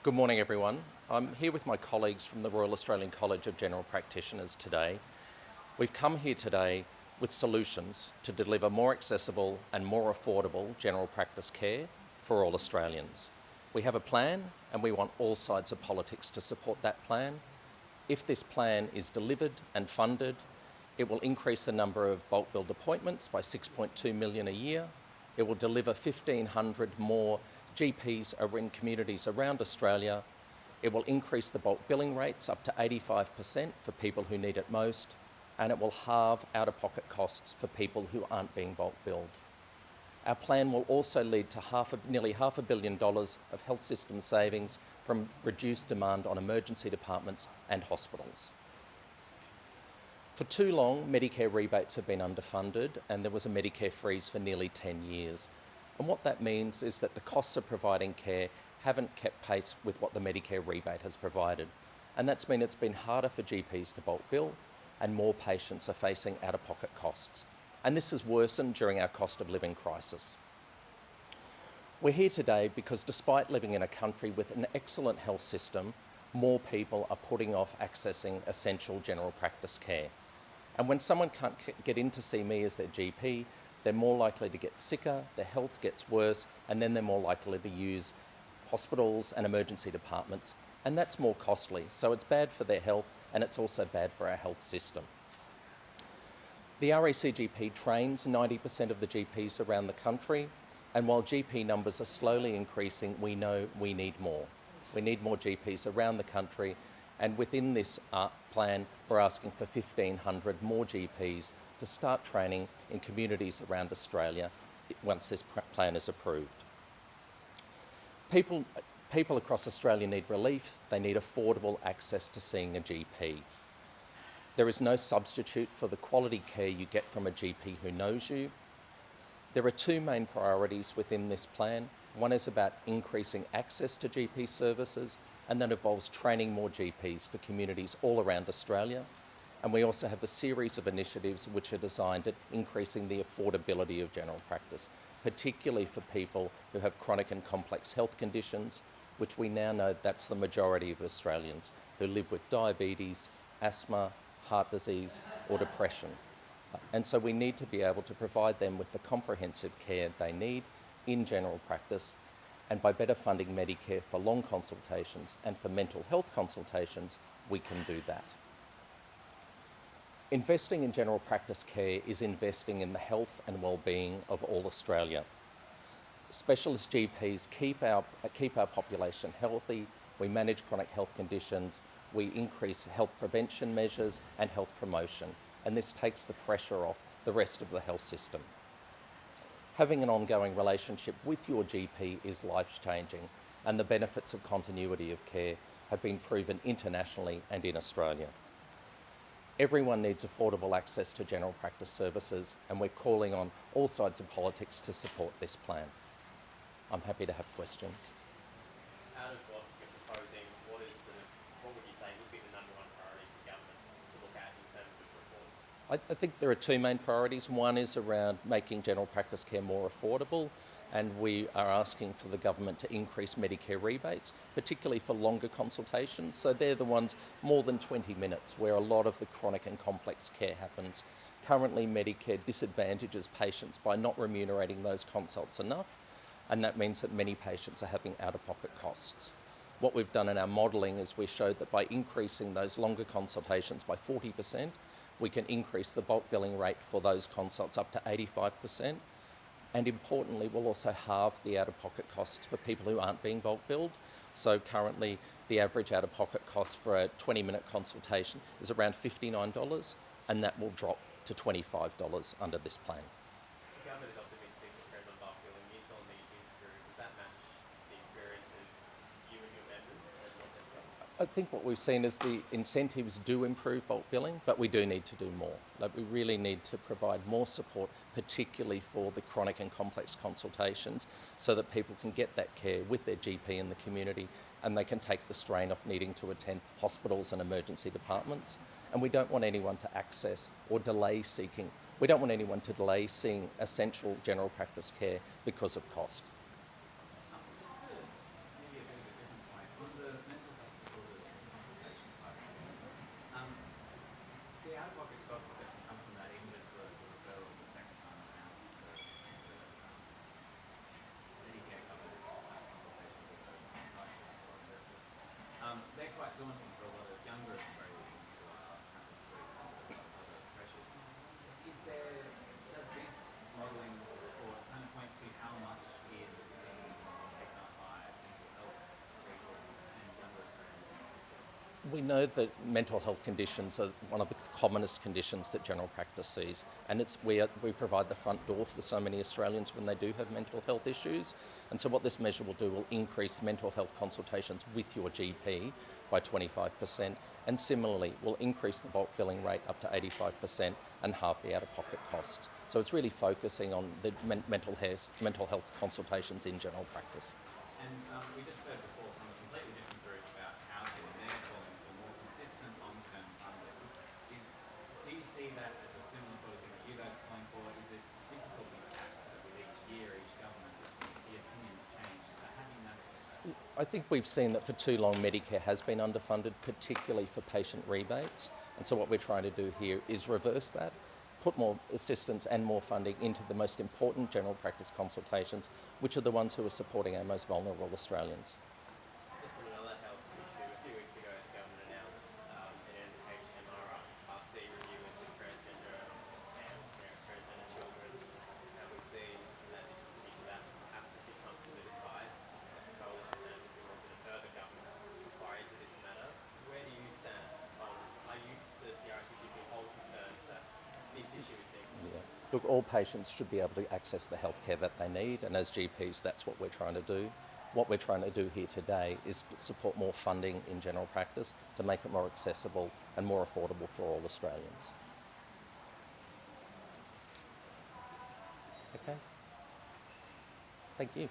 Good morning, everyone. I'm here with my colleagues from the Royal Australian College of General Practitioners today. We've come here today with solutions to deliver more accessible and more affordable general practice care for all Australians. We have a plan and we want all sides of politics to support that plan. If this plan is delivered and funded, it will increase the number of bulk billed appointments by 6.2 million a year. It will deliver 1,500 more GPs are in communities around Australia. It will increase the bulk billing rates up to 85% for people who need it most, and it will halve out-of-pocket costs for people who aren't being bulk billed. Our plan will also lead to nearly $500 million of health system savings from reduced demand on emergency departments and hospitals. For too long, Medicare rebates have been underfunded, and there was a Medicare freeze for nearly 10 years. And what that means is that the costs of providing care haven't kept pace with what the Medicare rebate has provided. And that's meant it's been harder for GPs to bulk bill, and more patients are facing out-of-pocket costs. And this has worsened during our cost of living crisis. We're here today because despite living in a country with an excellent health system, more people are putting off accessing essential general practice care. And when someone can't get in to see me as their GP, they're more likely to get sicker, their health gets worse, and then they're more likely to use hospitals and emergency departments, and that's more costly. So it's bad for their health, and it's also bad for our health system. The Racgp trains 90% of the GPs around the country, and while GP numbers are slowly increasing, we know we need more. We need more GPs around the country, and within this plan, we're asking for 1,500 more GPs to start training in communities around Australia once this plan is approved. People across Australia need relief. They need affordable access to seeing a GP. There is no substitute for the quality care you get from a GP who knows you. There are two main priorities within this plan. One is about increasing access to GP services, and that involves training more GPs for communities all around Australia. And we also have a series of initiatives which are designed at increasing the affordability of general practice, particularly for people who have chronic and complex health conditions, which we now know that's the majority of Australians who live with diabetes, asthma, heart disease, or depression. And so we need to be able to provide them with the comprehensive care they need in general practice, and by better funding Medicare for long consultations and for mental health consultations, we can do that. Investing in general practice care is investing in the health and well-being of all Australia. Specialist GPs keep our population healthy, we manage chronic health conditions, we increase health prevention measures and health promotion, and this takes the pressure off the rest of the health system. Having an ongoing relationship with your GP is life-changing, and the benefits of continuity of care have been proven internationally and in Australia. Everyone needs affordable access to general practice services, and we're calling on all sides of politics to support this plan. I'm happy to have questions. Out of what you're proposing, what would you say would be the number one priority for government to look at in terms of reforms? I think there are two main priorities. One is around making general practice care more affordable, and we are asking for the government to increase Medicare rebates, particularly for longer consultations. So they're the ones more than 20 minutes where a lot of the chronic and complex care happens. Currently, Medicare disadvantages patients by not remunerating those consults enough, and that means that many patients are having out-of-pocket costs. What we've done in our modelling is we showed that by increasing those longer consultations by 40%, we can increase the bulk billing rate for those consults up to 85%. And importantly, we'll also halve the out-of-pocket costs for people who aren't being bulk billed. So currently, the average out-of-pocket cost for a 20-minute consultation is around $59, and that will drop to $25 under this plan. The government is optimistic the trend on bulk billing is on the improve. Does that match the experience of you and your members? I think what we've seen is the incentives do improve bulk billing, but we do need to do more. Like, we really need to provide more support, particularly for the chronic and complex consultations, so that people can get that care with their GP in the community, and they can take the strain off needing to attend hospitals and emergency departments. And we don't want anyone to access or delay seeing essential general practice care because of cost. Just to maybe a bit of a different point, quite daunting for a lot of younger Australians who are currently squeezed under a lot of other pressures. Does this modelling report kind of point to how much is being taken up by mental health resources and younger Australians in particular? We know that mental health conditions are one of the commonest conditions that general practice sees, and we provide the front door for so many Australians when they do have mental health issues. And so what this measure will do will increase mental health consultations with your GP by 25%, and similarly will increase the bulk billing rate up to 85% and halve the out-of-pocket cost. So it's really focusing on the mental health consultations in general practice. And we just heard before from a completely different group about housing, and they're calling for more consistent long-term funding. Do you see that as a similar sort of thing that you guys are calling for? Is it difficulty perhaps that with each year, each government, the opinions change? How do you navigate that? I think we've seen that for too long Medicare has been underfunded, particularly for patient rebates. And so what we're trying to do here is reverse that, put more assistance and more funding into the most important general practice consultations, which are the ones who are supporting our most vulnerable Australians. Just on another health issue, a few weeks ago the government announced an NHMRC review into transgender and transgender children, and we've seen that this is an issue that perhaps has become politicised. The coalition senators who wanted a further government inquiry into this matter. Where do you stand on, are you, does the RCGP hold concerns that this issue is being Yeah. Look, all patients should be able to access the healthcare that they need, and as GPs, that's what we're trying to do. What we're trying to do here today is support more funding in general practice to make it more accessible and more affordable for all Australians. Okay. Thank you.